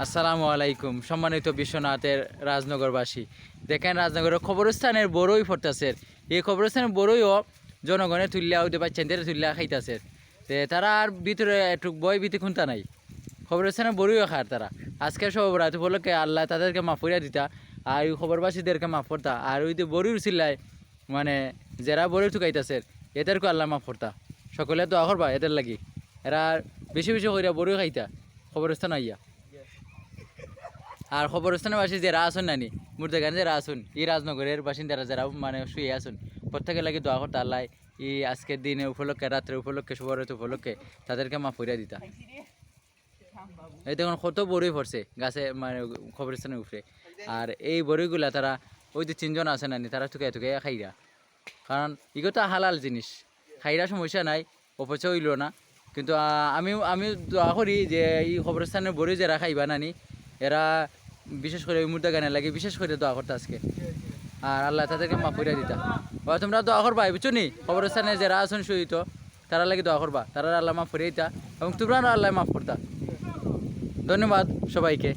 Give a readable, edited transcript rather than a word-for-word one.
আসসালামু আলাইকুম সম্মানিত বিশ্বনাথের রাজনগরবাসী। দেখেন রাজনগরের কবরস্থানের বড়ই ফরতাছে। এই কবরস্থানের বড়ইও জনগণে তুলিয়া হইতে পারছেন তুলিয়া খাইতাছে। তারা আর ভিতরে একটু বই ভীতি খুনতা নাই, খবরস্থানের বড়ইও খার তারা। আজকে সব রাত উপলক্ষে আল্লাহ তাদেরকে মাফ করিয়া দিতা, আর ওই খবরবাসীদেরকে মাফ করতা। আর ওই যে বড়ির চিল্লায় মানে যারা বড়ি ঠুকাইতাছে এদেরকে আল্লাহ মাফ করতা। সকলে দোয়া করবা এদের লাগি, এরা বেশি বেশি করিয়া বড়ি খাইতা খবরস্থান আইয়া। আর খবরস্থানের বাসী যারা আসুন নানি মুর্দাগান যারা আসুন এই রাজনগরের বাসিন্দারা যারা মানে শুয়ে আসুন প্রত্যেকের লাগে দোয়া করতে আল্লাহ এই আজকের দিনে উপলক্ষে রাত্রে উপলক্ষে শুভরাত উপলক্ষে তাদেরকে মাফ করিয়া দিতা। এই দেখুন কত বড়ই পড়ছে গাছে মানে খবরস্থানের উপরে। আর এই বড়িগুলা তারা ওই যে তিনজন আছে নানি তারা টুকাই টুকাই খাইরা, কারণ এগুলো হালাল জিনিস, খাইরা সমস্যা নাই, অপচয় হইল না। কিন্তু আমি আমি দোয়া করি যে এই খবরস্থানের বড়ি যারা খাইবা নানি এরা বিশেষ করে ওই মুর্দা গানে লাগে বিশেষ করে দোয়া করতে আজকে, আর আল্লাহ তাদেরকে মাফ করিয়া দিতা। তোমরা দোয়া করবা বুঝছো নি, খবরস্থানে যারা আসুন সহিত তারা লাগে দোয়া করবা, তারা আল্লাহ মাফ করিয়া দিতা এবং তোমরা আল্লাহ মাফ করতা। ধন্যবাদ সবাইকে।